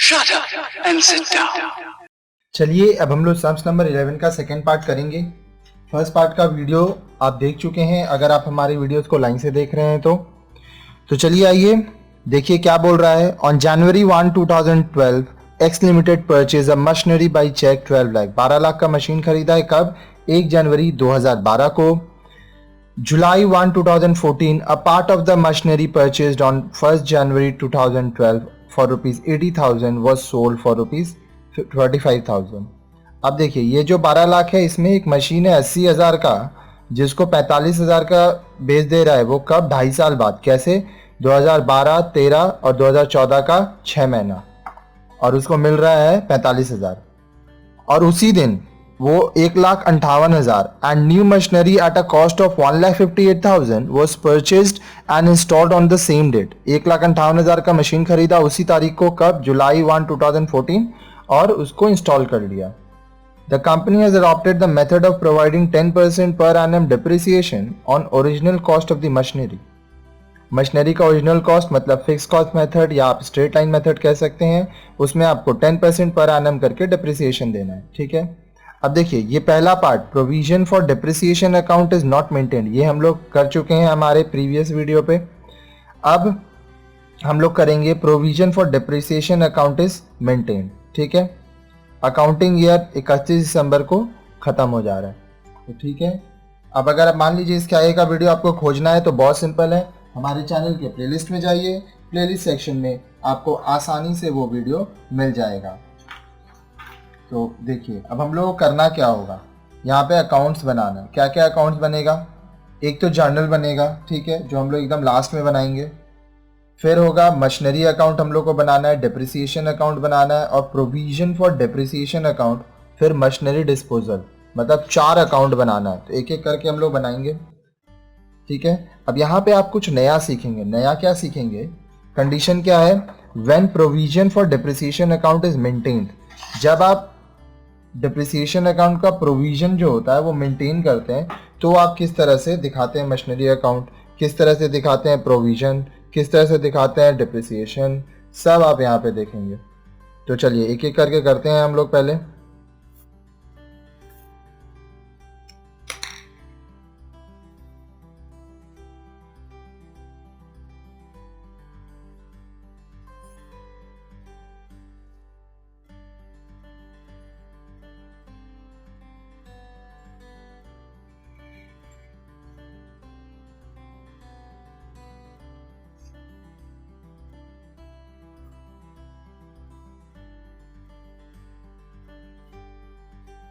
Shut up and sit down. चलिए अब हम लोग सम्स नंबर 11 का सेकेंड पार्ट करेंगे। फर्स्ट पार्ट का वीडियो आप देख चुके हैं, अगर आप हमारी वीडियोस को लाइन से देख रहे हैं तो चलिए आइए देखिए क्या बोल रहा है। On January 1, 2012 X limited purchase a machinery by cheque 12 lakh. 12 lakh का मशीन खरीदा है। कब? 1 जनवरी 2012 को। July 1, 2014 a part of the machinery purchased on 1 January 2012 for rupees 80,000 was sold for rupees 45,000। अब देखिए ये जो 12 लाख है इसमें एक मशीन है 80,000 का जिसको 45,000 का बेच दे रहा है। वो कब? 2.5 साल बाद। कैसे? 2012, 13 और 2014 का 6 महीना, और उसको मिल रहा है 45,000। और उसी दिन वो 1,58,000 and new machinery at a cost of 1,58,000 was purchased and installed on the same date. 1,58,000 का मशीन खरीदा उसी तारीख को। कब? जुलाई 1, 2014, और उसको इंस्टॉल कर लिया। The company has adopted the method of providing 10% per annum depreciation on original cost of the machinery. Machinery का ओरिजिनल कॉस्ट मतलब फिक्स कॉस्ट मेथड या आप स्ट्रेट लाइन मेथड कह सकते हैं, उसमें आपको 10% पर एनम करके डिप्रिसिएशन देना है। ठीक है। अब देखिए ये पहला part, provision for depreciation account is not maintained, ये हम लोग कर चुके हैं हमारे प्रीवियस वीडियो पे। अब हम लोग करेंगे provision for depreciation account is maintained. ठीक है। अकाउंटिंग ईयर 31 दिसंबर को खत्म हो जा रहा है, तो ठीक है। अब अगर आप मान लीजिए इसके आगे का वीडियो आपको खोजना है तो बहुत सिंपल है, हमारे चैनल के प्लेलिस्ट में जाइए, प्लेलिस्ट सेक्शन में आपको आसानी से वो वीडियो मिल जाएगा। तो देखिए अब हम लोग को करना क्या होगा, यहाँ पे अकाउंट्स बनाना। क्या क्या अकाउंट्स बनेगा? एक तो जर्नल बनेगा, ठीक है, जो हम लोग एकदम लास्ट में बनाएंगे। फिर होगा मशीनरी अकाउंट हम लोग को बनाना है, डिप्रिसिएशन अकाउंट बनाना है, और प्रोविजन फॉर डिप्रिसिएशन अकाउंट, फिर मशीनरी डिस्पोजल, मतलब 4 अकाउंट बनाना है। तो एक एक करके हम लोग बनाएंगे। ठीक है। अब यहाँ पे आप कुछ नया सीखेंगे। नया क्या सीखेंगे? कंडीशन क्या है? When provision for depreciation account is maintained, जब आप डिप्रिसिएशन अकाउंट का प्रोविजन जो होता है वो मेंटेन करते हैं, तो आप किस तरह से दिखाते हैं मशीनरी अकाउंट, किस तरह से दिखाते हैं प्रोविजन, किस तरह से दिखाते हैं डिप्रिसिएशन, सब आप यहाँ पे देखेंगे। तो चलिए एक एक करके करते हैं हम लोग पहले।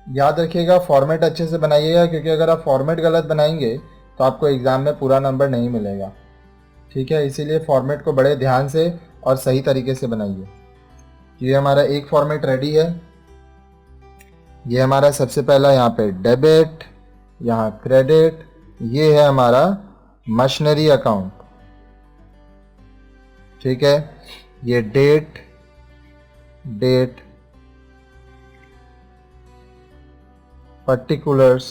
याद रखिएगा फॉर्मेट अच्छे से बनाइएगा, क्योंकि अगर आप फॉर्मेट गलत बनाएंगे तो आपको एग्ज़ाम में पूरा नंबर नहीं मिलेगा। ठीक है, इसीलिए फॉर्मेट को बड़े ध्यान से और सही तरीके से बनाइए। ये हमारा एक फॉर्मेट रेडी है। ये हमारा सबसे पहला यहाँ पे डेबिट, यहाँ क्रेडिट, ये है हमारा मशीनरी अकाउंट। ठीक है। ये date, particulars,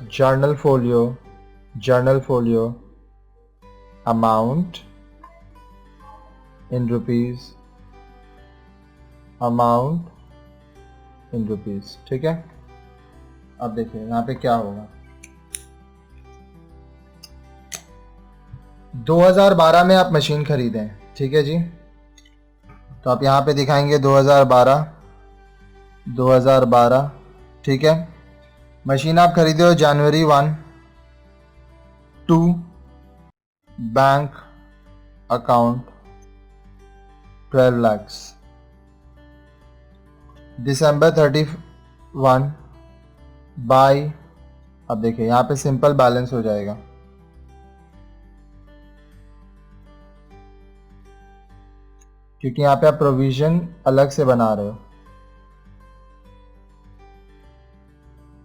journal folio, amount in rupees, ठीक है। अब देखिए यहाँ पे क्या होगा। 2012 में आप मशीन खरीदें, ठीक है जी, तो आप यहाँ पे दिखाएंगे 2012, ठीक है। मशीन आप खरीदे हो जनवरी 1, 2 बैंक अकाउंट 12 लाख, दिसंबर 31 बाय, अब देखिए यहाँ पे सिंपल बैलेंस हो जाएगा। क्योंकि यहाँ पे आप प्रोविजन अलग से बना रहे हो।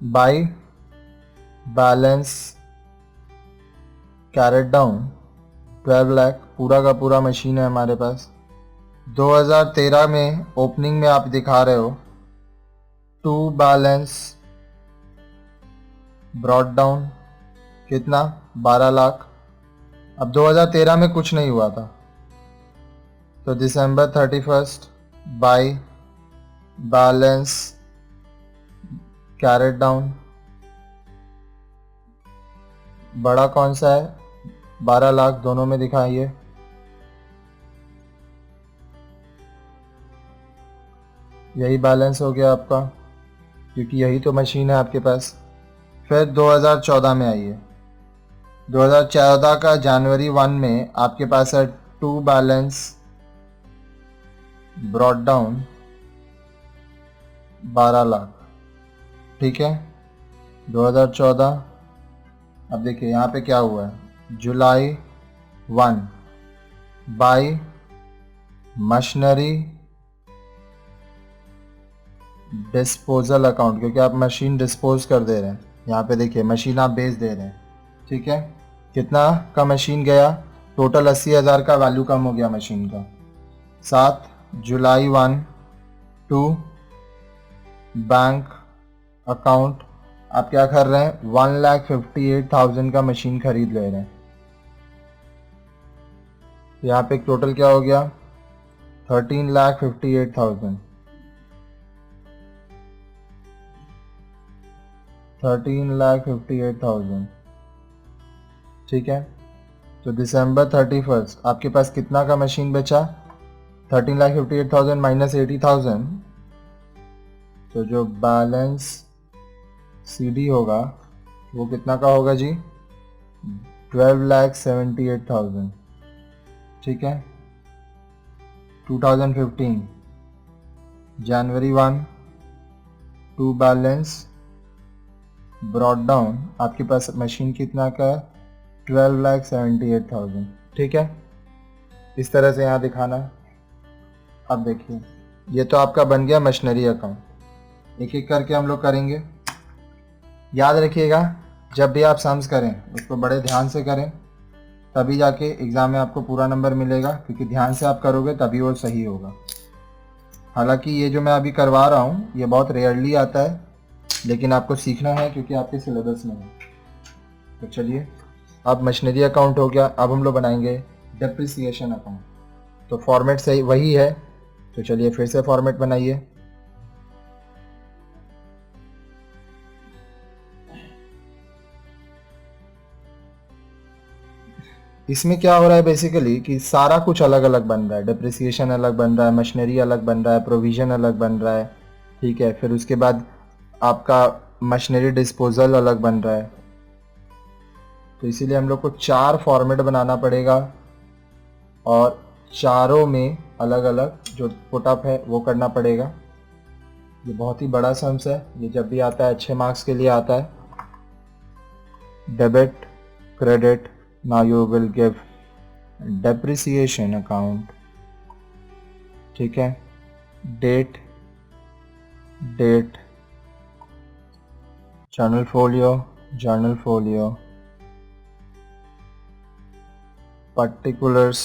By balance carried down 12 lakh, पूरा का पूरा मशीन है हमारे पास। 2013 में ओपनिंग में आप दिखा रहे हो टू बैलेंस ब्रॉड डाउन कितना? 12 लाख। अब 2013 में कुछ नहीं हुआ था, तो दिसंबर 31 बाय बैलेंस कैरेट डाउन, बड़ा कौन सा है, 12 लाख, दोनों में दिखाइए। यही बैलेंस हो गया आपका, क्योंकि यही तो मशीन है आपके पास। फिर 2014 में आइए। 2014 का जनवरी 1 में आपके पास है to balance brought down 12 lakh, ठीक है। 2014, अब देखिए यहाँ पे क्या हुआ है, July 1 bye machinery disposal account, क्योंकि आप मशीन डिस्पोज कर दे रहे हैं। यहाँ पे देखिए मशीन आप बेच दे रहे हैं, ठीक है। कितना का मशीन गया, टोटल 80,000 का वैल्यू कम हो गया मशीन का। 7 जुलाई 1 टू बैंक अकाउंट, आप क्या कर रहे हैं, 1,58,000 का मशीन खरीद ले रहे हैं। यहाँ पे टोटल क्या हो गया, 13,58,000, 13,58,000, ठीक है। तो दिसंबर 31 आपके पास कितना का मशीन बचा, 13,58,000 माइनस 80,000, तो जो बैलेंस CD होगा वो कितना का होगा जी, 12,78,000, ठीक है। 2015 जनवरी 1 टू बैलेंस ब्रॉट डाउन, आपके पास मशीन कितना का है, 12,78,000, ठीक है। इस तरह से यहाँ दिखाना है। अब देखिए ये तो आपका बन गया मशीनरी अकाउंट। एक एक करके हम लोग करेंगे। याद रखिएगा जब भी आप सम्स करें उसको बड़े ध्यान से करें, तभी जाके एग्ज़ाम में आपको पूरा नंबर मिलेगा, क्योंकि ध्यान से आप करोगे तभी वो सही होगा। हालांकि ये जो मैं अभी करवा रहा हूँ ये बहुत रेयरली आता है, लेकिन आपको सीखना है क्योंकि आपके सिलेबस में है। तो चलिए, अब मशीनरी अकाउंट हो गया, अब हम लोग बनाएंगे डेप्रिसिएशन अकाउंट। तो फॉर्मेट सही वही है, तो चलिए फिर से फॉर्मेट बनाइए। इसमें क्या हो रहा है बेसिकली कि सारा कुछ अलग अलग बन रहा है, डेप्रिसिएशन अलग बन रहा है, मशीनरी अलग बन रहा है, प्रोविज़न अलग बन रहा है, ठीक है। फिर उसके बाद आपका मशीनरी डिस्पोजल अलग बन रहा है। तो इसीलिए हम लोग को 4 फॉर्मेट बनाना पड़ेगा और चारों में अलग अलग जो पुटअप है वो करना पड़ेगा। ये बहुत ही बड़ा सम्स है, ये जब भी आता है अच्छे मार्क्स के लिए आता है। Debit credit, now you will give depreciation account, ठीक है। Date journal folio, particulars,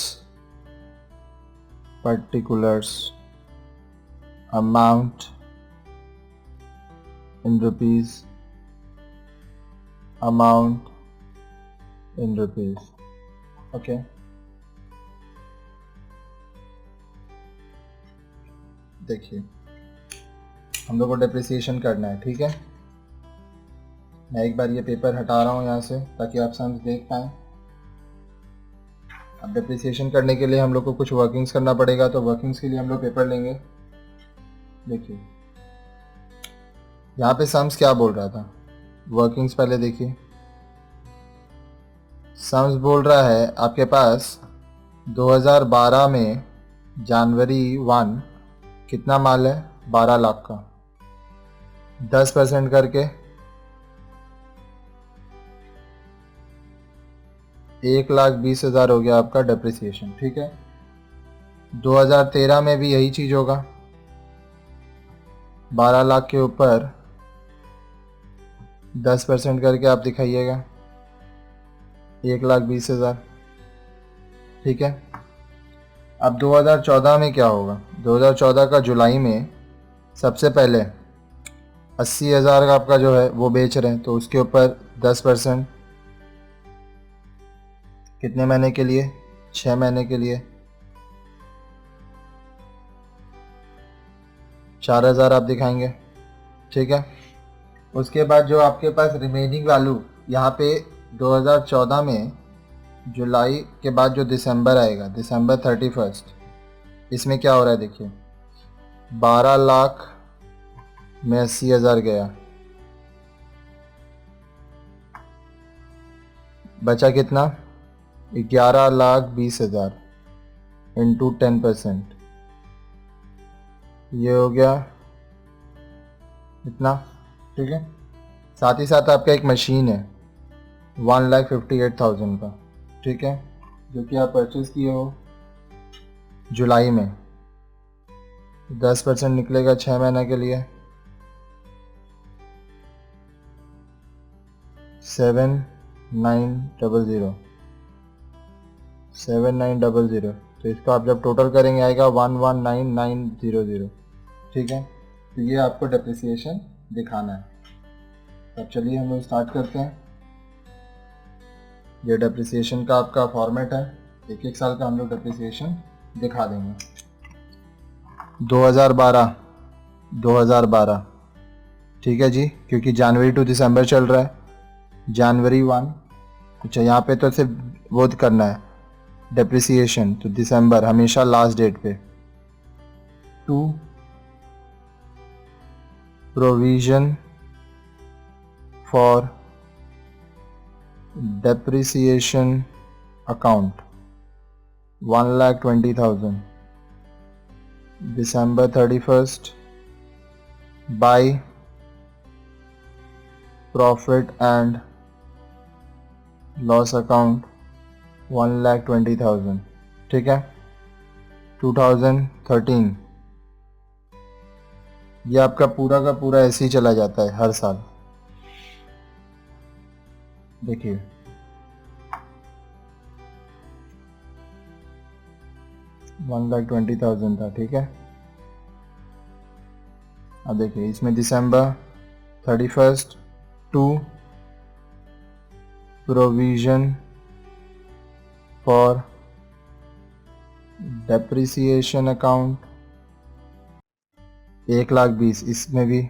amount in rupees, okay. देखिए हम लोग को डेप्रिसिएशन करना है, ठीक है। मैं एक बार ये पेपर हटा रहा हूँ यहाँ से ताकि आप समझ देख पाएँ। अब डेप्रिसिएशन करने के लिए हम लोग को कुछ वर्किंग्स करना पड़ेगा, तो वर्किंग्स के लिए हम लोग पेपर लेंगे। देखिए यहाँ पे सम्स क्या बोल रहा था, वर्किंग्स पहले देखिए। सम्स बोल रहा है आपके पास 2012 में जनवरी 1 कितना माल है, 12 लाख का, 10% करके 1,20,000 हो गया आपका डेप्रिसिएशन, ठीक है। 2013 में भी यही चीज़ होगा, 12 लाख के ऊपर 10% करके आप दिखाइएगा, 1,20,000, ठीक है। अब 2014 में क्या होगा, 2014 का जुलाई में सबसे पहले 80,000 का आपका जो है वो बेच रहे हैं, तो उसके ऊपर 10% कितने महीने के लिए, 6 महीने के लिए, 4000 आप दिखाएंगे, ठीक है। उसके बाद जो आपके पास रिमेनिंग वैल्यू यहाँ पे 2014 में जुलाई के बाद जो दिसंबर आएगा, दिसंबर 31, इसमें क्या हो रहा है देखिए, 12 लाख में 80,000 गया, बचा कितना, 11,20,000 इंटू 10%, ये हो गया इतना, ठीक है। साथ ही साथ आपका एक मशीन है 1,58,000 का, ठीक है, जो कि आप परचेज़ किए हो जुलाई में। 10% निकलेगा 6 महीने के लिए, 7,900 7,900, तो इसको आप जब टोटल करेंगे आएगा 11,9,900, ठीक है। तो ये आपको डेप्रिसिएशन दिखाना है। अब चलिए हम लोग स्टार्ट करते हैं। ये डेप्रिसिएशन का आपका फॉर्मेट है, एक एक साल का हम लोग डेप्रिसिएशन दिखा देंगे। 2012, ठीक है जी, क्योंकि जनवरी टू दिसंबर चल रहा है, जनवरी 1, अच्छा यहाँ पे तो सिर्फ वो करना है डेप्रिसिएशन, तो दिसंबर हमेशा लास्ट डेट पे। 2 provision for depreciation account 1,20,000 December 31st by profit and loss account 1,20,000, ठीक है। 2013, ये आपका पूरा का पूरा ऐसे ही चला जाता है हर साल, देखिए 1,20,000 था, ठीक है। अब देखिए इसमें December 31st to provision for depreciation account 1,20,000, इसमें भी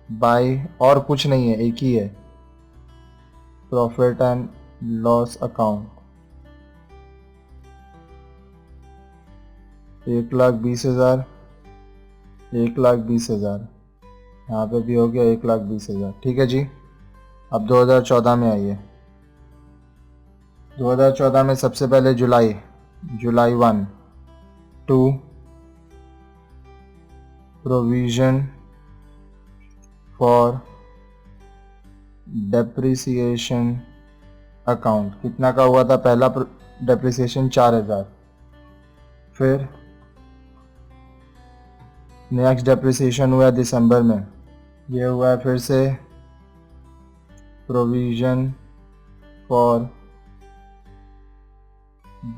बाय और कुछ नहीं है, एक ही है, प्रॉफिट एंड लॉस अकाउंट 1,20,000, 1,20,000, यहाँ पे भी हो गया 1,20,000, ठीक है जी। अब 2014 में आइए। 2014 में सबसे पहले July 1 to provision for depreciation account, कितना का हुआ था, पहला डेप्रिसिएशन 4,000, फिर नेक्स्ट डेप्रिसिएशन हुआ दिसंबर में, ये हुआ है फिर से प्रोविजन फॉर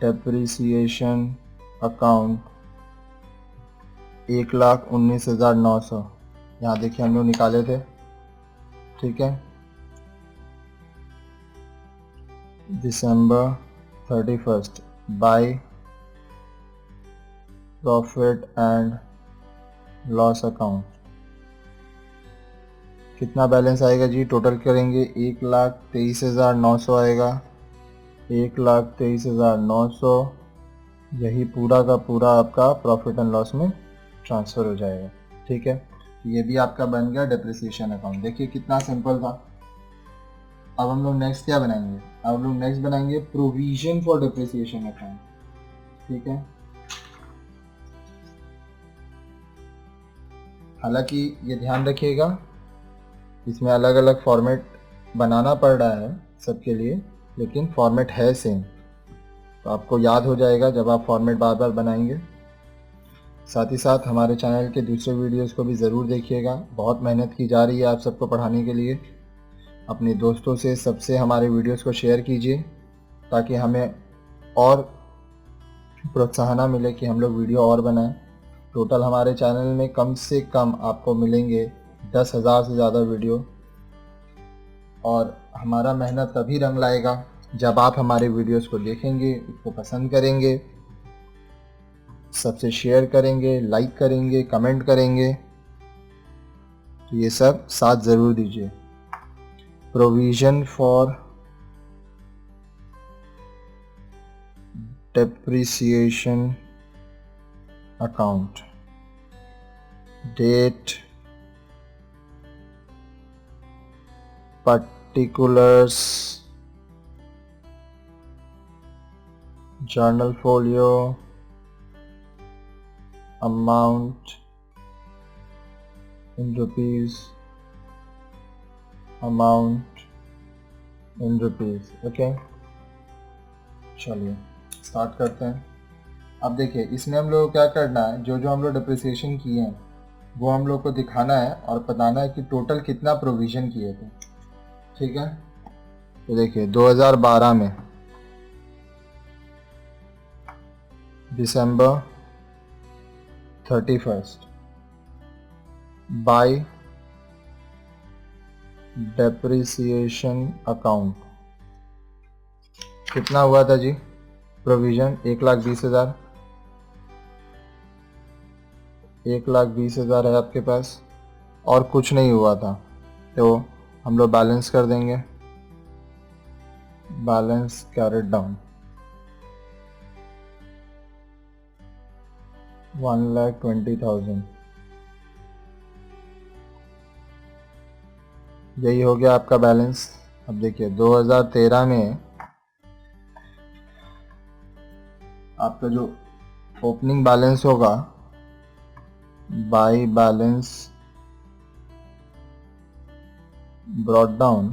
डेप्रिसिएशन अकाउंट 1,19,900, यहाँ देखिए हम लोग निकाले थे, ठीक है। December 31st by profit and loss account, कितना बैलेंस आएगा जी, टोटल करेंगे 1,23,900 आएगा, 1,23,900, यही पूरा का पूरा आपका प्रॉफिट एंड लॉस में ट्रांसफ़र हो जाएगा, ठीक है। ये भी आपका बन गया डेप्रिसिएशन अकाउंट, देखिए कितना सिंपल था। अब हम लोग नेक्स्ट क्या बनाएंगे, अब हम लोग नेक्स्ट बनाएंगे प्रोविजन फॉर डेप्रिसिएशन अकाउंट, ठीक है। हालांकि ये ध्यान रखिएगा, इसमें अलग अलग फॉर्मेट बनाना पड़ रहा है सबके लिए, लेकिन फॉर्मेट है सेम, तो आपको याद हो जाएगा जब आप फॉर्मेट बार बार बनाएंगे। साथ ही साथ हमारे चैनल के दूसरे वीडियोस को भी ज़रूर देखिएगा, बहुत मेहनत की जा रही है आप सबको पढ़ाने के लिए। अपने दोस्तों से सबसे हमारे वीडियोस को शेयर कीजिए, ताकि हमें और प्रोत्साहन मिले कि हम लोग वीडियो और बनाएं। टोटल हमारे चैनल में कम से कम आपको मिलेंगे 10,000 से ज़्यादा वीडियो, और हमारा मेहनत तभी रंग लाएगा जब आप हमारे वीडियोस को देखेंगे, उसको पसंद करेंगे, सबसे शेयर करेंगे, लाइक करेंगे, कमेंट करेंगे, तो ये सब साथ ज़रूर दीजिए। Provision for depreciation account, date, particulars, journal folio, amount in rupees, amount in rupees। Okay, चलिए स्टार्ट करते हैं। अब देखिए, इसमें हम लोग को क्या करना है, जो जो हम लोग डिप्रिसिएशन किए हैं वो हम लोग को दिखाना है और बताना है कि टोटल कितना प्रोविज़न किए थे। ठीक है, तो देखिए 2012 में दिसंबर 31 बाय डेप्रिसिएशन अकाउंट कितना हुआ था जी प्रोविज़न? 1,20,000। 1,20,000 है आपके पास और कुछ नहीं हुआ था, तो हम लोग बैलेंस कर देंगे, बैलेंस कैरेड डाउन 1,20,000। यही हो गया आपका बैलेंस। अब देखिए 2013 में आपका जो ओपनिंग बैलेंस होगा बाय बैलेंस ब्रॉट डाउन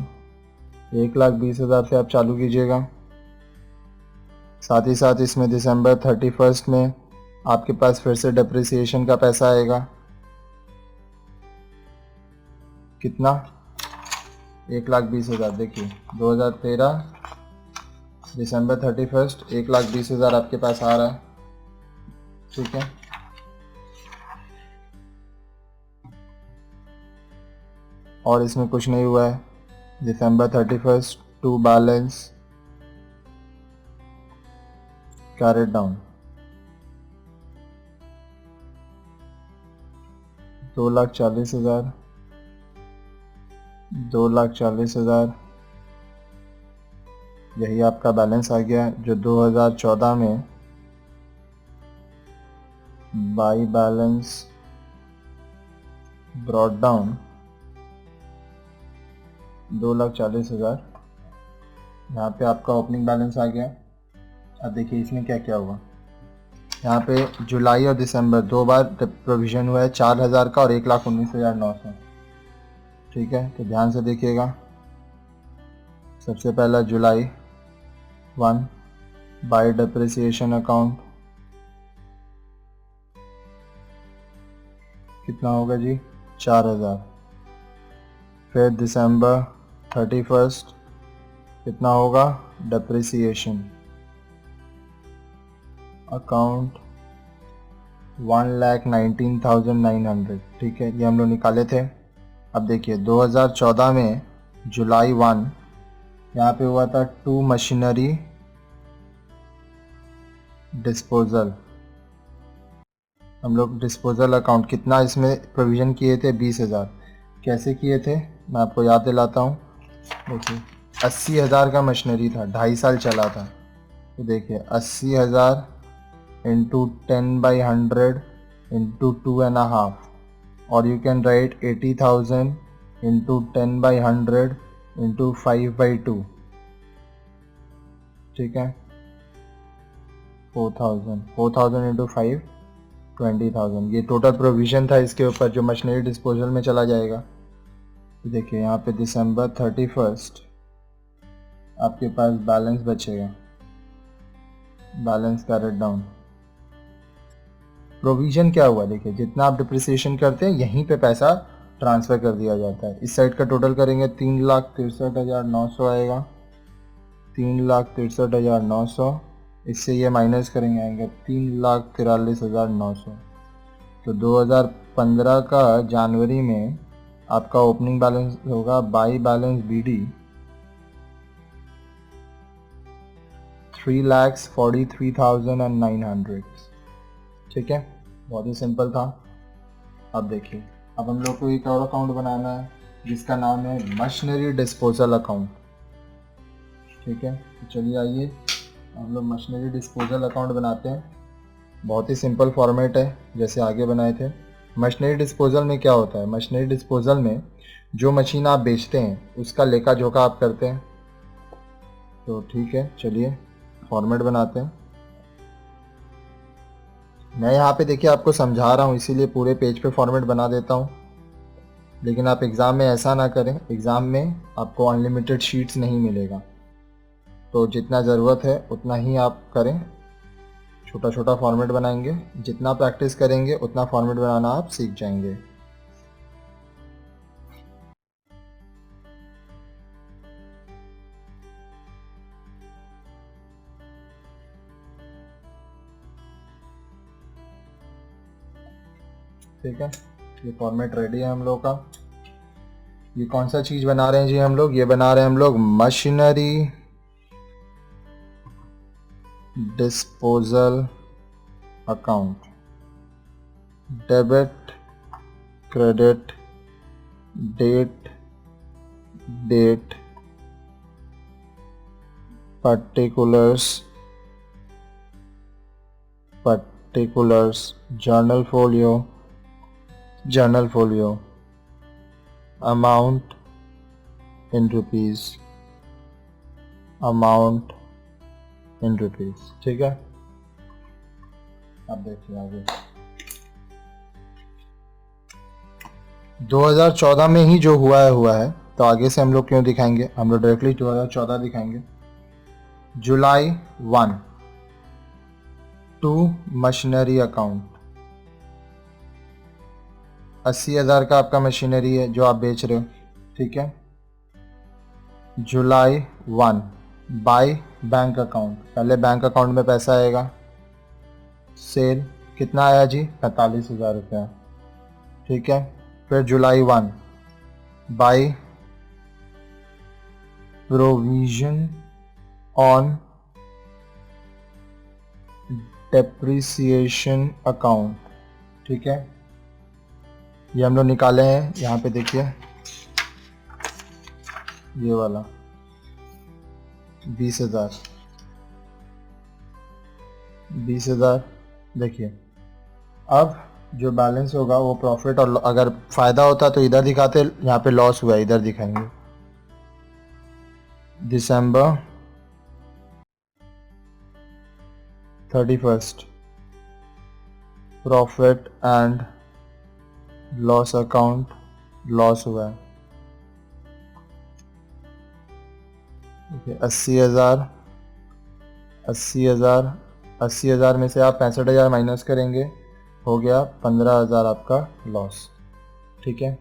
1,20,000 से आप चालू कीजिएगा। साथ ही साथ इसमें दिसंबर 31 में आपके पास फिर से डेप्रिसिएशन का पैसा आएगा। कितना? 1,20,000। देखिए 2013 दिसंबर 31 1,20,000 आपके पास आ रहा है। ठीक है, और इसमें कुछ नहीं हुआ है। दिसंबर 31 टू बैलेंस कैरेड डाउन 2,40,000, 2,40,000। यही आपका बैलेंस आ गया जो 2014 में बाय बैलेंस ब्रॉट डाउन 2,40,000। यहाँ पे आपका ओपनिंग बैलेंस आ गया। अब देखिए इसमें क्या क्या हुआ। यहाँ पे जुलाई और दिसंबर दो बार प्रोविज़न हुआ है, 4,000 का और 1,19,900। ठीक है, तो ध्यान से देखिएगा। सबसे पहला जुलाई 1 बाय डेप्रिसिएशन अकाउंट कितना होगा जी? 4,000। फिर दिसंबर 31 कितना होगा? Depreciation account 1,19,900। ठीक है, ये हम लोग निकाले थे। अब देखिए 2014 में जुलाई 1 यहाँ पे हुआ था टू मशीनरी डिस्पोजल। हम लोग डिस्पोजल अकाउंट कितना इसमें प्रोविज़न किए थे? 20,000। कैसे किए थे मैं आपको याद दिलाता हूँ। देखिए 80,000 का मशीनरी था, 2.5 साल चला था। तो देखिए 80,000 इंटू 10/100 इंटू 2.5, और you can write 80,000 into 10/100 into 5/2। ठीक है, 4,000 इंटू 5 20,000। ये टोटल प्रोविज़न था इसके ऊपर जो मशीनरी डिस्पोजल में चला जाएगा। तो देखिए यहाँ पे दिसंबर 31 आपके पास बैलेंस बचेगा, बैलेंस कैरेड डाउन। प्रोविज़न क्या हुआ? देखिए जितना आप डिप्रिसिएशन करते हैं यहीं पे पैसा ट्रांसफ़र कर दिया जाता है। इस साइड का टोटल करेंगे 3,63,900 आएगा, 3,63,900। इससे ये माइनस करेंगे, आएंगे 3,43,900। तो 2015 का जनवरी में आपका ओपनिंग बैलेंस होगा बाई बैलेंस BD 3,43,900। ठीक है, बहुत ही सिंपल था। अब देखिए, अब हम लोग को एक और अकाउंट बनाना है जिसका नाम है मशीनरी डिस्पोजल अकाउंट। ठीक है, तो चलिए आइए हम लोग मशीनरी डिस्पोजल अकाउंट बनाते हैं। बहुत ही सिंपल फॉर्मेट है जैसे आगे बनाए थे। मशीनरी डिस्पोजल में क्या होता है, मशीनरी डिस्पोजल में जो मशीन आप बेचते हैं उसका लेखा जोखा आप करते हैं। तो ठीक है, चलिए फॉर्मेट बनाते हैं। मैं यहाँ पे देखिए आपको समझा रहा हूँ इसीलिए पूरे पेज पे फॉर्मेट बना देता हूँ, लेकिन आप एग्ज़ाम में ऐसा ना करें। एग्ज़ाम में आपको अनलिमिटेड शीट्स नहीं मिलेगा, तो जितना ज़रूरत है उतना ही आप करें। छोटा छोटा फॉर्मेट बनाएंगे, जितना प्रैक्टिस करेंगे उतना फॉर्मेट बनाना आप सीख जाएंगे। ठीक है, ये फॉर्मेट रेडी है हम लोग का। ये कौन सा चीज़ बना रहे हैं जी हम लोग, ये बना रहे हैं हम लोग machinery disposal account. Debit, credit, date, date, particulars, journal folio, amount in rupees, ठीक है। अब देखिए आगे 2014 में ही जो हुआ है, तो आगे से हम लोग क्यों दिखाएंगे, हम लोग डायरेक्टली 2014 दिखाएंगे। जुलाई 1 टू मशीनरी अकाउंट। 80,000 का आपका मशीनरी है जो आप बेच रहे हो, ठीक है। जुलाई 1 बाय बैंक अकाउंट, पहले बैंक अकाउंट में पैसा आएगा। सेल कितना आया जी, 45,000 रुपया, ठीक है। फिर जुलाई 1 by provision on depreciation account, ठीक है। ये हम लोग निकाले हैं, यहाँ पे देखिए ये वाला 20,000 देखिए। अब जो बैलेंस होगा वो प्रॉफिट, और अगर फ़ायदा होता तो इधर दिखाते, यहाँ पे लॉस हुआ इधर दिखाएंगे। दिसंबर 31 profit and loss account, loss हुआ है। 80,000 में से आप 65,000 माइनस करेंगे, हो गया 15,000 आपका लॉस, ठीक है।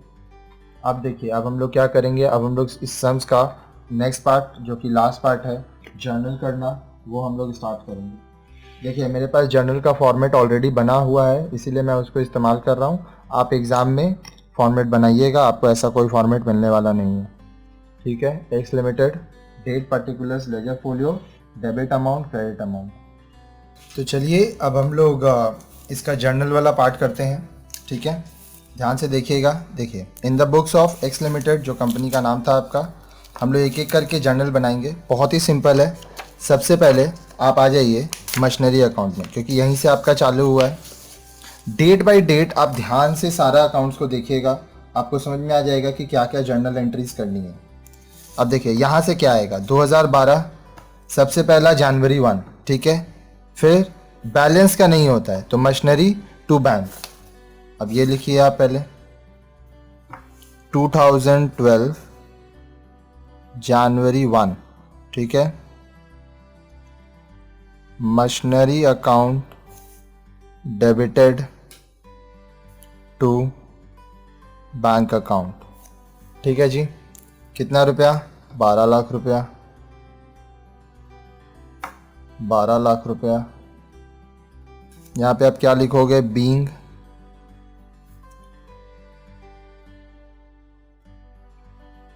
अब देखिए, अब हम लोग क्या करेंगे, अब हम लोग इस सम्स का नेक्स्ट पार्ट जो कि लास्ट पार्ट है, जर्नल करना, वो हम लोग स्टार्ट करेंगे। देखिए मेरे पास जर्नल का फॉर्मेट ऑलरेडी बना हुआ है, इसीलिए मैं उसको इस्तेमाल कर रहा हूँ। आप एग्ज़ाम में फॉर्मेट बनाइएगा, आपको ऐसा कोई फॉर्मेट मिलने वाला नहीं है, ठीक है। X limited, date, particulars, ledger folio, debit amount, credit amount. तो चलिए अब हम लोग इसका जर्नल वाला पार्ट करते हैं, ठीक है। ध्यान से देखिएगा। देखिए, in the books of x limited, जो कंपनी का नाम था आपका, हम लोग एक एक करके जर्नल बनाएंगे। बहुत ही सिंपल है। सबसे पहले आप आ जाइए मशीनरी अकाउंट में, क्योंकि यहीं से आपका चालू हुआ है। डेट बाय डेट आप ध्यान से सारा अकाउंट्स को देखिएगा, आपको समझ में आ जाएगा कि क्या क्या जर्नल एंट्रीज करनी है। अब देखिए यहाँ से क्या आएगा, 2012 सबसे पहला जनवरी 1, ठीक है। फिर बैलेंस का नहीं होता है तो मशीनरी टू बैंक। अब ये लिखिए आप पहले 2012 जनवरी 1, ठीक है। Machinery account debited to bank account, ठीक है जी। कितना रुपया, 12 लाख रुपया, 12 लाख रुपया। यहाँ पे आप क्या लिखोगे, बीइंग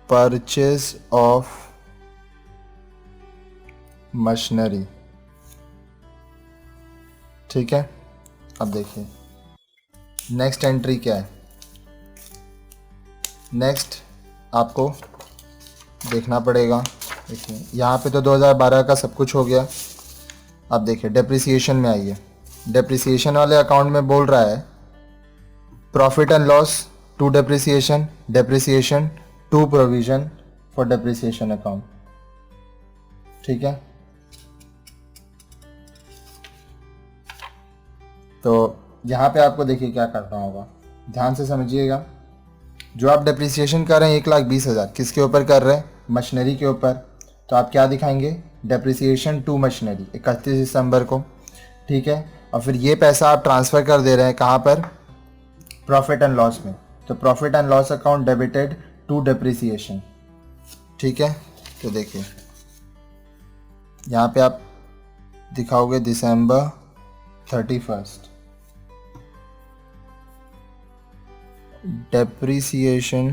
परचेज ऑफ मशीनरी, ठीक है। अब देखिए नेक्स्ट एंट्री क्या है। नेक्स्ट आपको देखना पड़ेगा। देखिए यहाँ पे तो 2012 का सब कुछ हो गया। अब देखिए डेप्रिसिएशन में आइए। डेप्रिसिएशन वाले अकाउंट में बोल रहा है profit and loss to depreciation, depreciation to provision for depreciation account. ठीक है, तो यहाँ पे आपको देखिए क्या करना होगा, ध्यान से समझिएगा। जो आप डेप्रिसिएशन कर रहे हैं 1,20,000 किसके ऊपर कर रहे हैं? मशीनरी के ऊपर। तो आप क्या दिखाएंगे? डेप्रिसिएशन टू मशीनरी 31 दिसंबर को। ठीक है, और फिर ये पैसा आप ट्रांसफ़र कर दे रहे हैं कहाँ पर? प्रॉफिट एंड लॉस में। तो profit and loss account debited to depreciation. ठीक है, तो देखिए यहाँ पे आप दिखाओगे December 31 depreciation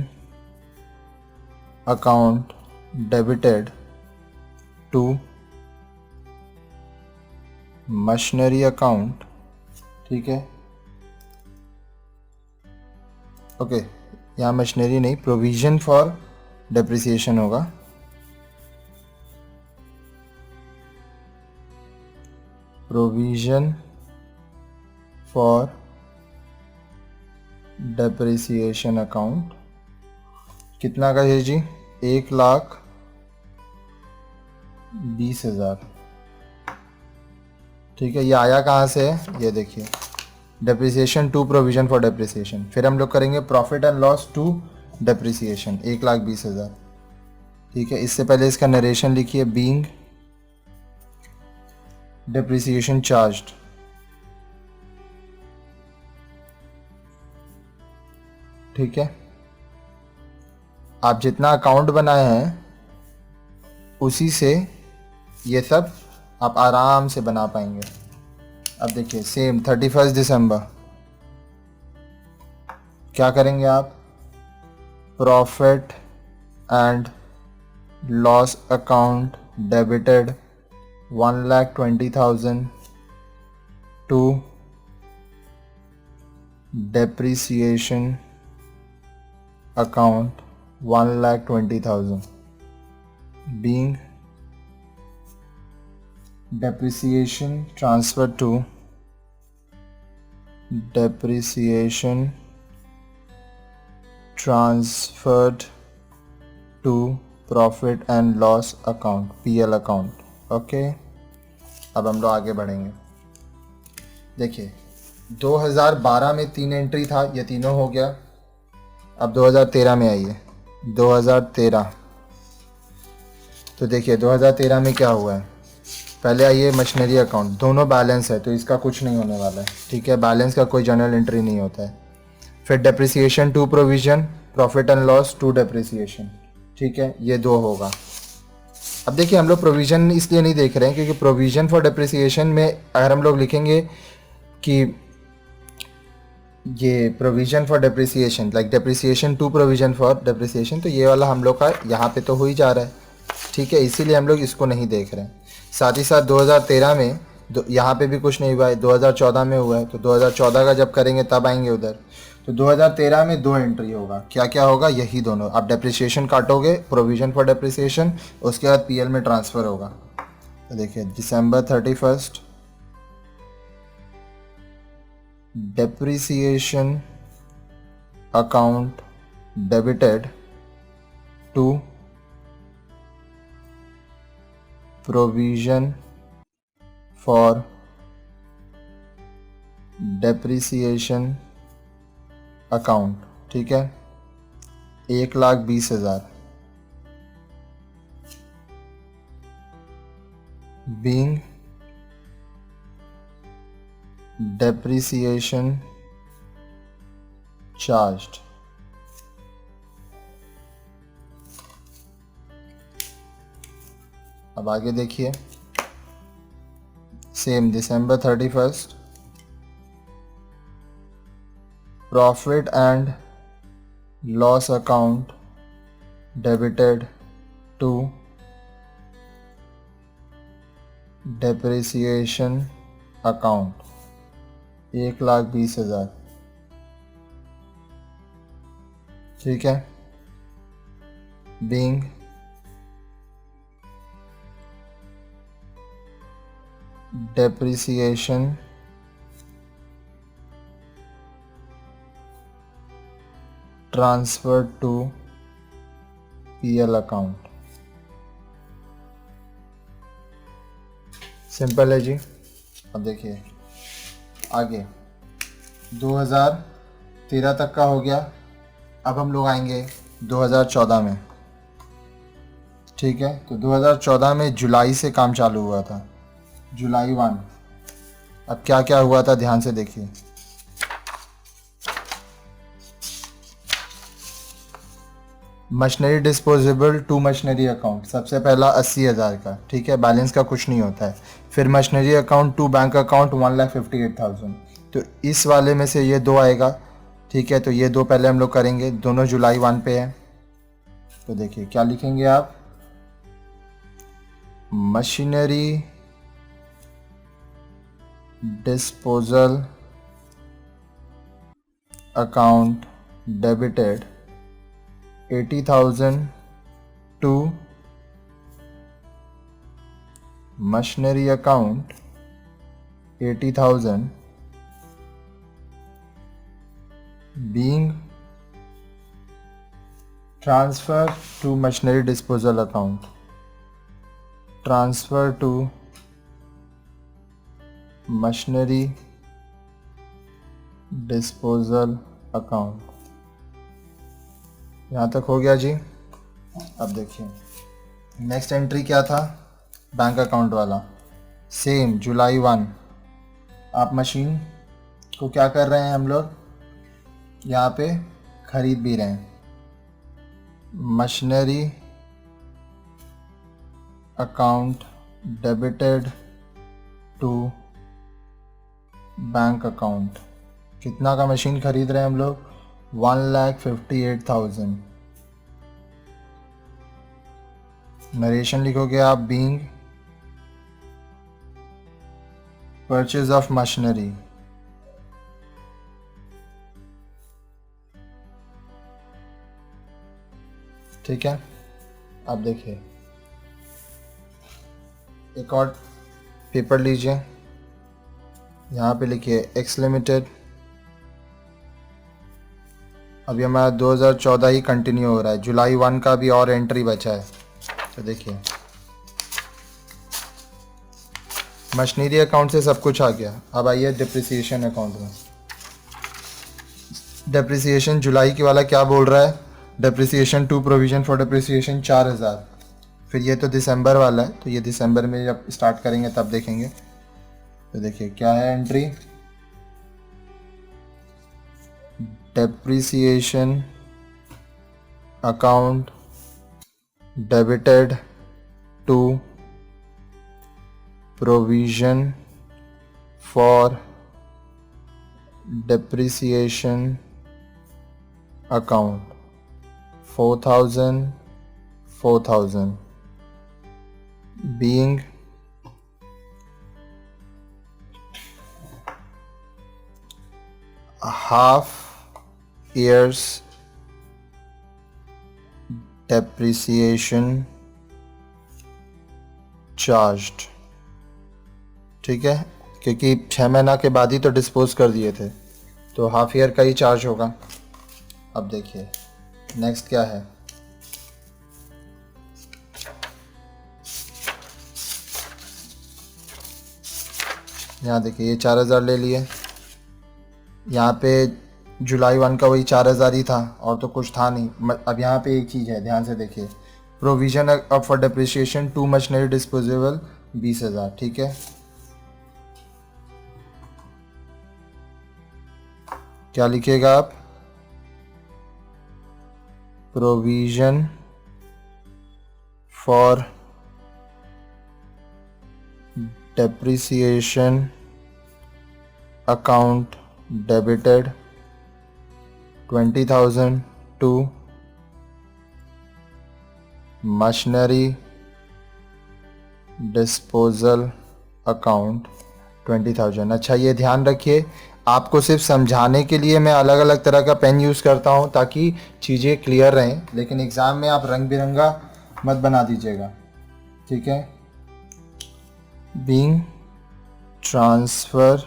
account debited to machinery account। ठीक है, ओके, यहाँ मशीनरी नहीं, प्रोविजन फॉर डेप्रिसिएशन होगा। प्रोविजन फॉर डेप्रिसिएशन अकाउंट कितना का है जी? 1,20,000। ठीक है, ये आया कहाँ से है? ये देखिए depreciation to provision for depreciation. फिर हम लोग करेंगे profit and loss to depreciation 1,20,000। ठीक है, इससे पहले इसका नरेशन लिखिए। Being depreciation charged. ठीक है, आप जितना अकाउंट बनाए हैं उसी से ये सब आप आराम से बना पाएंगे। अब देखिए सेम 31 दिसंबर क्या करेंगे आप? Profit and loss account debited 1,20,000 to depreciation account 1,20,000 being depreciation transferred to depreciation transferred to profit and loss account PL account। Okay, अब हम लोग आगे बढ़ेंगे। देखिए 2012 में 3 एंट्री था, ये तीनों हो गया। अब 2013 में आइए। 2013 तो देखिए 2013 में क्या हुआ है। पहले आइए मशीनरी अकाउंट, दोनों बैलेंस है तो इसका कुछ नहीं होने वाला है। ठीक है, बैलेंस का कोई जर्नल एंट्री नहीं होता है। फिर depreciation to provision, profit and loss to depreciation. ठीक है, ये 2 होगा। अब देखिए हम लोग प्रोविजन इसलिए नहीं देख रहे हैं क्योंकि प्रोविजन फॉर डेप्रिसिएशन में अगर हम लोग लिखेंगे कि ये provision for depreciation like depreciation to provision for depreciation, तो ये वाला हम लोग का यहाँ पे तो हो ही जा रहा है। ठीक है, इसीलिए हम लोग इसको नहीं देख रहे हैं। साथ ही साथ 2013 में यहाँ पे भी कुछ नहीं हुआ है, 2014 में हुआ है, तो 2014 का जब करेंगे तब आएंगे उधर। तो 2013 में 2 एंट्री होगा। क्या क्या होगा? यही दोनों। आप डेप्रिसिएशन काटोगे, प्रोविजन फॉर डेप्रिसिएशन, उसके बाद पीएल में ट्रांसफ़र होगा। तो देखिए December 31 depreciation account debited to provision for depreciation account। ठीक है, 1,20,000 being depreciation charged। अब आगे देखिए same December 31 profit and loss account debited to depreciation account. 1,20,000, ठीक है। Being depreciation transfer to PL account. Simple है जी। अब देखिए आगे 2013 तक का हो गया। अब हम लोग आएंगे 2014 में, ठीक है। तो 2014 में जुलाई से काम चालू हुआ था, जुलाई 1। अब क्या क्या हुआ था ध्यान से देखिए। Machinery disposable to machinery account, सबसे पहला 80,000 का, ठीक है, बैलेंस का कुछ नहीं होता है। फिर machinery account to bank account 1,58,000, तो इस वाले में से ये दो आएगा, ठीक है। तो ये दो पहले हम लोग करेंगे, दोनों जुलाई 1 पे है। तो देखिए क्या लिखेंगे आप, machinery disposal account debited 80,000 to machinery account 80,000 being transferred to machinery disposal account, transfer to machinery disposal account। यहाँ तक हो गया जी। अब देखिए नेक्स्ट एंट्री क्या था, बैंक अकाउंट वाला, सेम जुलाई 1। आप मशीन को क्या कर रहे हैं हम लोग, यहाँ पे खरीद भी रहे हैं। Machinery account debited to bank account, कितना का मशीन खरीद रहे हैं हम लोग, 1,58,000। नरेशन लिखोगे आप, बीइंग परचेज ऑफ मशीनरी, ठीक है। अब देखिए एक और पेपर लीजिए, यहाँ पे लिखिए एक्स लिमिटेड। अभी हमारा 2014 ही कंटिन्यू हो रहा है, जुलाई 1 का भी और एंट्री बचा है। तो देखिए मशीनरी अकाउंट से सब कुछ आ गया। अब आइए डिप्रिसिएशन अकाउंट में। डिप्रिसिएशन जुलाई की वाला क्या बोल रहा है, depreciation to provision for depreciation 4,000। फिर ये तो दिसंबर वाला है, तो ये दिसंबर में जब स्टार्ट करेंगे तब देखेंगे। तो देखिए क्या है entry, depreciation account debited to provision for depreciation account 4,000 being half years depreciation charged, ठीक है, क्योंकि 6 महीना के बाद ही तो डिस्पोज कर दिए थे, तो हाफ ईयर का ही चार्ज होगा। अब देखिए नेक्स्ट क्या है, यहाँ देखिए ये 4,000 ले लिए, यहाँ पे जुलाई 1 का वही 4,000 ही था और तो कुछ था नहीं। अब यहाँ पे एक चीज़ है, ध्यान से देखिए, provision of for depreciation to machinery disposable 20,000, ठीक है। क्या लिखिएगा आप, provision for depreciation account debited 20,000 to machinery disposal account 20,000। अच्छा ये ध्यान रखिए, आपको सिर्फ समझाने के लिए मैं अलग अलग तरह का पेन यूज़ करता हूँ ताकि चीज़ें क्लियर रहें, लेकिन एग्ज़ाम में आप रंग बिरंगा मत बना दीजिएगा, ठीक है। Being transfer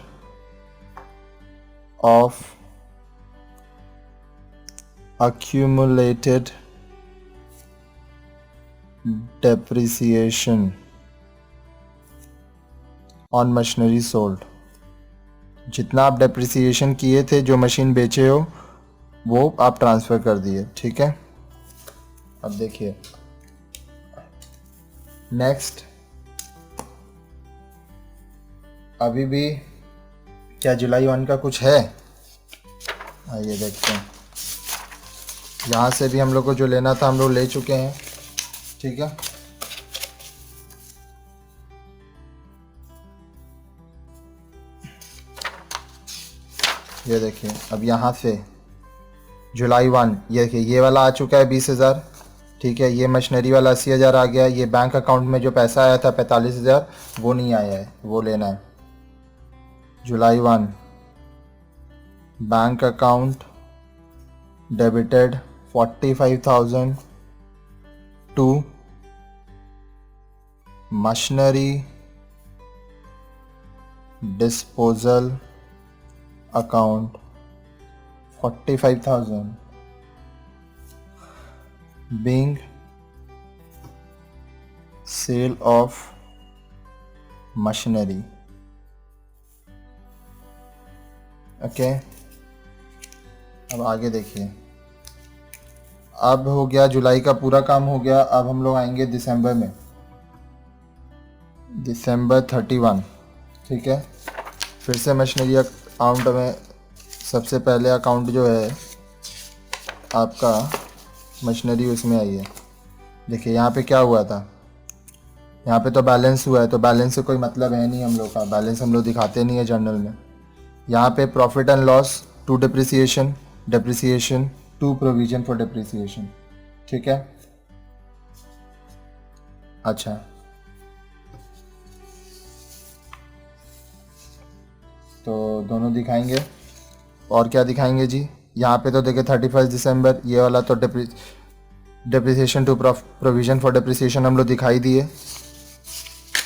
of accumulated depreciation on machinery sold, जितना आप डेप्रिसिएशन किए थे जो मशीन बेचे हो वो आप ट्रांसफ़र कर दिए, ठीक है। अब देखिए नेक्स्ट, अभी भी क्या जुलाई 1 का कुछ है, आइए देखते हैं। यहाँ से भी हम लोग को जो लेना था हम लोग ले चुके हैं, ठीक है। ये देखिए अब यहाँ से जुलाई 1, ये देखिए ये वाला आ चुका है 20,000, ठीक है। ये मशीनरी वाला 80,000 आ गया। ये बैंक अकाउंट में जो पैसा आया था 45,000 वो नहीं आया है, वो लेना है। July 1 bank account debited 45,000 to machinery disposal account 45,000 being sale of machinery, okay. अब आगे देखिए, अब हो गया जुलाई का पूरा काम हो गया। अब हम लोग आएंगे दिसंबर में, दिसंबर 31, ठीक है। फिर से मशीनरी अकाउंट में सबसे पहले अकाउंट जो है आपका मशीनरी उसमें आई है। देखिए यहाँ पे क्या हुआ था, यहाँ पे तो बैलेंस हुआ है, तो बैलेंस से कोई मतलब है नहीं हम लोग का, बैलेंस हम लोग दिखाते नहीं है जर्नल में। यहाँ पे profit and loss to depreciation, depreciation to provision for depreciation, ठीक है। अच्छा तो दोनों दिखाएंगे, और क्या दिखाएंगे जी। यहाँ पे तो देखिए 31 दिसंबर, ये वाला तो depreciation to provision for depreciation हम लोग दिखाई दिए।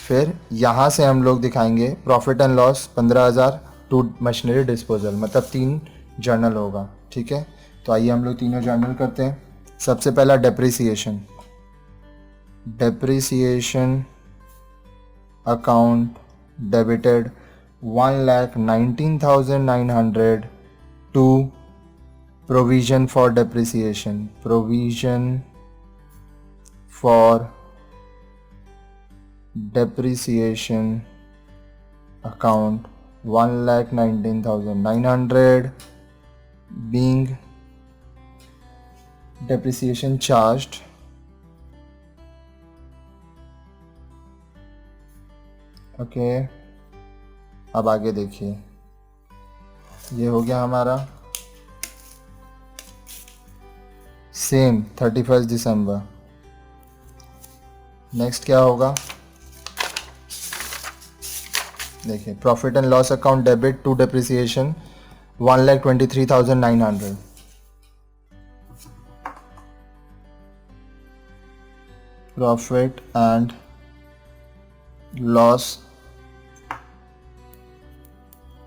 फिर यहाँ से हम लोग दिखाएंगे profit and loss 15,000 to machinery disposal, मतलब 3 जर्नल होगा, ठीक है। तो आइए हम लोग तीनों जर्नल करते हैं। सबसे पहला depreciation, depreciation account debited 1,19,900 to provision for depreciation, provision for depreciation account 1,19,900 being depreciation charged okay. अब आगे देखिए, ये हो गया हमारा सेम 31 दिसंबर। नेक्स्ट क्या होगा, देखिए profit and loss account debit to depreciation 1,23,900, profit and loss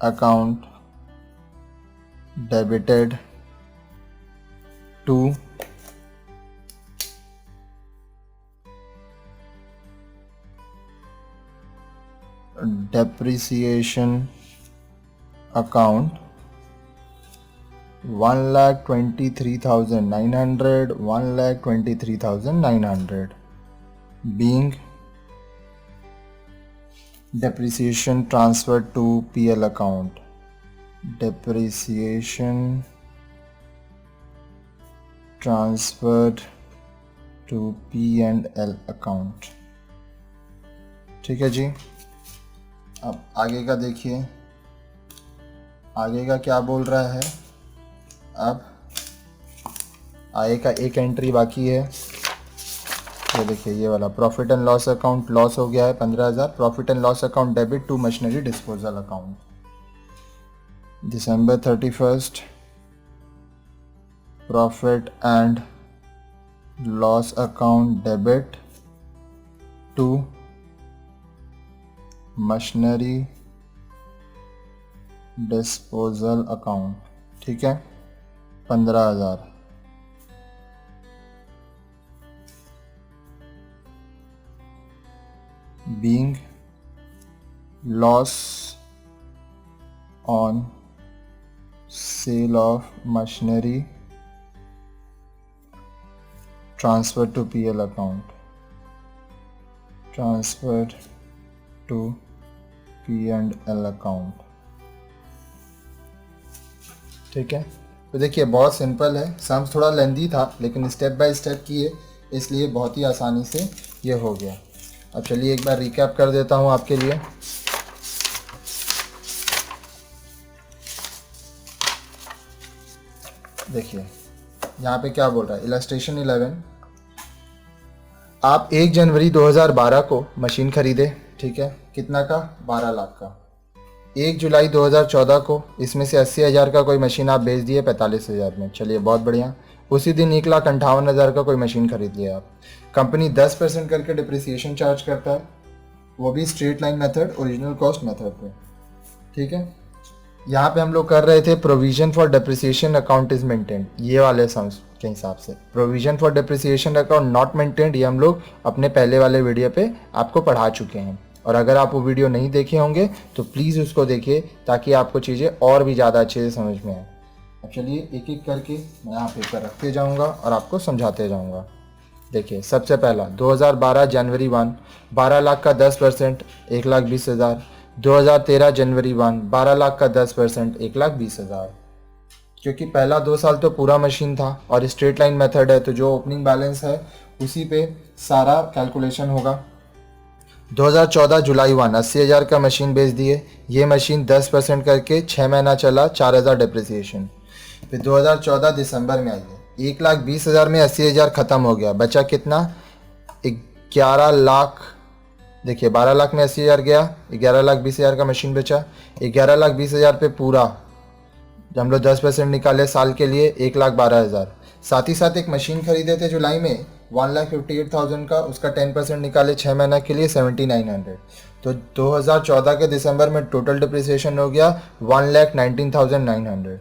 account debited to depreciation account 1,23,900, 1,23,900 being depreciation transferred to PL account, depreciation transferred to P&L account, ठीक है जी। अब आगे का देखिए, आगे का क्या बोल रहा है। अब आगे का एक एंट्री बाकी है, ये देखिए ये वाला profit and loss account loss हो गया है 15,000, profit and loss account debit to machinery disposal account, December 31st profit and loss account debit to machinery disposal account, ठीक है, 15,000। being loss on sale of machinery transfer to PL account, transfer to P&L account, ठीक है। तो देखिए बहुत simple है, sums थोड़ा लेंदी था लेकिन स्टेप बाय स्टेप किए इसलिए बहुत ही आसानी से ये हो गया। अब चलिए एक बार रिकैप कर देता हूँ आपके लिए। देखिए यहाँ पे क्या बोल रहा है, इलस्ट्रेशन 11, आप 1 जनवरी 2012 को मशीन खरीदे, ठीक है, कितना का, 12 लाख का। 1 जुलाई 2014 को इसमें से 80,000 का कोई मशीन आप बेच दिए 45,000 में, चलिए बहुत बढ़िया। उसी दिन 1,58,000 का कोई मशीन खरीद लिया आप। कंपनी 10% करके डिप्रिसिएशन चार्ज करता है, वो भी straight line method, original cost method पे, ठीक है। यहाँ पे हम लोग कर रहे थे provision for depreciation account is maintained, ये वाले सम्स के हिसाब से। Provision for depreciation account not maintained ये हम लोग अपने पहले वाले वीडियो पे आपको पढ़ा चुके हैं, और अगर आप वो वीडियो नहीं देखे होंगे तो प्लीज़ उसको देखिए ताकि आपको चीज़ें और भी ज़्यादा अच्छे से समझ में आए। अब चलिए एक एक करके मैं यहाँ पेपर रखते जाऊँगा और आपको समझाते जाऊँगा। देखिए सबसे पहला 2012 जनवरी 1 12 लाख का 10% 1,20,000। 2013 जनवरी 1 12 लाख का 10% 1,20,000। क्योंकि पहला 2 साल तो पूरा मशीन था और स्ट्रेट लाइन मेथड है तो जो ओपनिंग बैलेंस है उसी पे सारा कैलकुलेशन होगा। 2014 जुलाई 1 80,000 का मशीन बेच दिए, ये मशीन 10% करके 6 महीना चला, 4,000 डिप्रिसिएशन। फिर 2014 दिसंबर में आई है, 1,20,000 में 80,000 ख़त्म हो गया, बचा कितना, 11 लाख। देखिए 12 लाख में 80,000 गया, 11,20,000 का मशीन बचा। 11,20,000 पे पूरा जब हम लोग 10% निकाले साल के लिए 1,12,000। साथ ही साथ एक मशीन खरीदे थे जुलाई में 1,58,000 का, उसका 10% निकाले 6 महीना के लिए 7,900। तो 2014 के दिसंबर में टोटल डिप्रिसिएशन हो गया 1,19,900।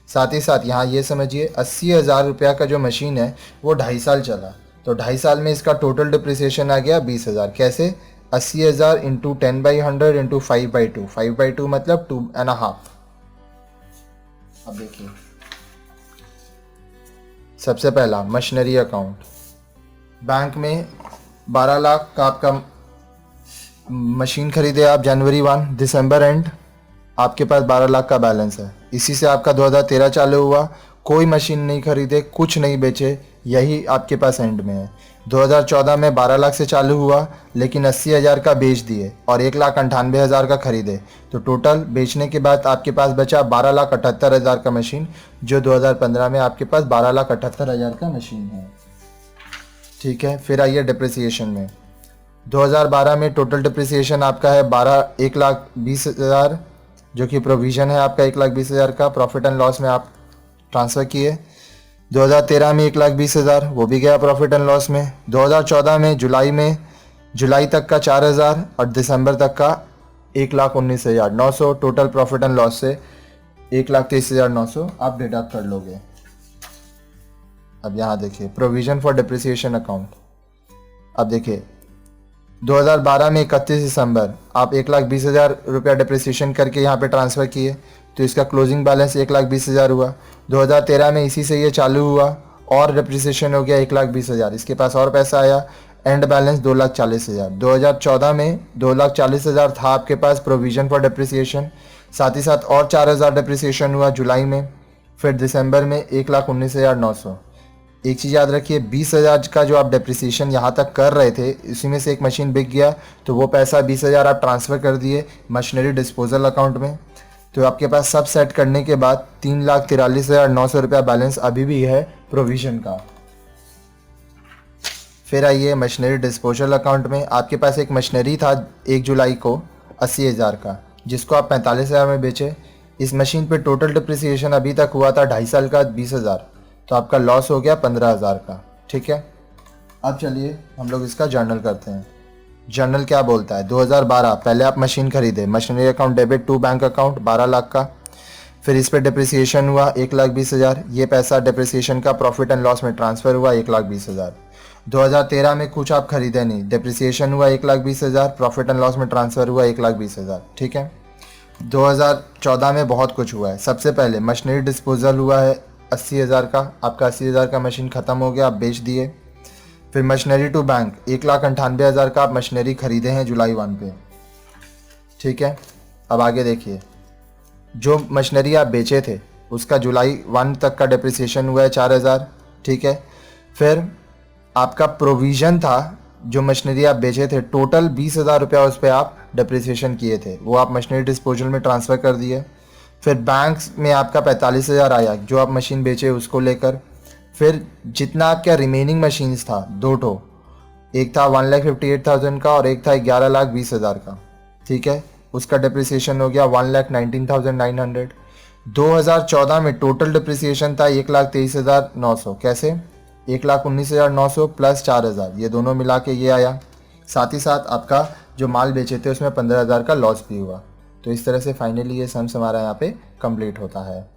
साथ ही साथ यहाँ ये समझिए 80,000 रुपया का जो मशीन है वो 2.5 साल चला, तो 2.5 साल में इसका टोटल डिप्रिसिएशन आ गया 20,000। कैसे, 80,000 इंटू 10/100 इंटू 5/2, 5/2 मतलब 2.5। अब देखिए सबसे पहला मशीनरी अकाउंट, बैंक में 12 लाख का आपका मशीन खरीदे आप जनवरी 1, दिसंबर एंड आपके पास 12 लाख का बैलेंस है। इसी से आपका 2013 चालू हुआ, कोई मशीन नहीं खरीदे, कुछ नहीं बेचे, यही आपके पास एंड में है। 2014 में 12 लाख से चालू हुआ लेकिन 80,000 का बेच दिए और 1,98,000 का खरीदे, तो टोटल बेचने के बाद आपके पास बचा 12,78,000 का मशीन, जो 2015 में आपके पास 12,78,000 का मशीन है, ठीक है। फिर आइए डिप्रिसिएशन में, 2012 में टोटल डिप्रिसिएशन आपका है 1,20,000 जो कि प्रोविज़न है आपका 1,20,000 का, प्रॉफिट एंड लॉस में आप ट्रांसफ़र किए। 2013 में 1,20,000 वो भी गया प्रॉफिट एंड लॉस में। 2014 में जुलाई तक का 4,000 और दिसंबर तक का 1,19,900, टोटल प्रॉफिट एंड लॉस से 1,23,900 आप डिडक्ट कर लोगे। अब यहाँ देखिए प्रोविज़न फॉर डिप्रिसिएशन अकाउंट, अब देखिए 2012 में 31 दिसंबर आप 1,20,000 रुपया डिप्रिसिएशन करके यहाँ पे ट्रांसफ़र किए, तो इसका क्लोजिंग बैलेंस 1,20,000 हुआ। 2013 में इसी से ये चालू हुआ और डिप्रिसिएशन हो गया 1,20,000, इसके पास और पैसा आया, एंड बैलेंस 2,40,000। 2014 में 2,40,000 था आपके पास प्रोविज़न फॉर डिप्रिसिएशन, साथ ही साथ और 4,000 डिप्रिसिएशन हुआ जुलाई में। फिर दिसंबर में 1,19,900। एक चीज़ याद रखिए, 20,000 का जो आप डिप्रिसिएशन यहाँ तक कर रहे थे इसी में से एक मशीन बिक गया, तो वो पैसा 20,000 आप ट्रांसफ़र कर दिए मशीनरी डिस्पोजल अकाउंट में। तो आपके पास सब सेट करने के बाद 3,43,900 रुपया बैलेंस अभी भी है प्रोविज़न का। फिर आइए मशीनरी डिस्पोजल अकाउंट में, आपके पास एक मशीनरी था 1 जुलाई को 80,000 का, जिसको आप 45,000 में बेचे। इस मशीन पे टोटल डिप्रिसिएशन अभी तक हुआ था 2.5 साल का 20,000, तो आपका लॉस हो गया 15,000 का। ठीक है, अब चलिए हम लोग इसका जर्नल करते हैं। जर्नल क्या बोलता है? 2012 पहले आप मशीन खरीदे, machinery account debit to bank account 12 lakh का, फिर इस पे डिप्रिसिएशन हुआ 1,20,000, ये पैसा डिप्रिसिएशन का प्रॉफिट एंड लॉस में ट्रांसफ़र हुआ 1,20,000। 2013 में कुछ आप खरीदे नहीं, डिप्रिसिएशन हुआ 1,20,000, प्रॉफिट एंड लॉस में ट्रांसफ़र हुआ 1,20,000। ठीक है, 2014 में बहुत कुछ हुआ है। सबसे पहले मशीनरी डिस्पोजल हुआ है 80,000 का, आपका 80,000 का मशीन ख़त्म हो गया, आप बेच दिए। फिर मशीनरी टू बैंक 1,98,000 का आप मशीनरी खरीदे हैं जुलाई 1 पे। ठीक है, अब आगे देखिए, जो मशीनरी आप बेचे थे उसका जुलाई 1 तक का डिप्रिसिएशन हुआ है 4,000। ठीक है, फिर आपका प्रोविज़न था, जो मशीनरी आप बेचे थे टोटल 20,000 रुपया उस पर आप डिप्रिसिएशन किए थे, वो आप मशीनरी डिस्पोजल में ट्रांसफ़र कर दिए। फिर बैंक्स में आपका 45,000 आया जो आप मशीन बेचे उसको लेकर। फिर जितना आपका रिमेनिंग मशीन्स था, 2 ठो, एक था 1,58,000 का और एक था 11,20,000 का। ठीक है, उसका डिप्रिसिएशन हो गया 1,19,900। 2014 में टोटल डिप्रिसिएशन था 1,23,900। कैसे? 1,19,900 प्लस 4,000, ये दोनों मिला के ये आया। साथ ही साथ आपका जो माल बेचे थे उसमें 15,000 का लॉस भी हुआ। तो इस तरह से फाइनली ये सम्स हमारा यहाँ पे कंप्लीट होता है।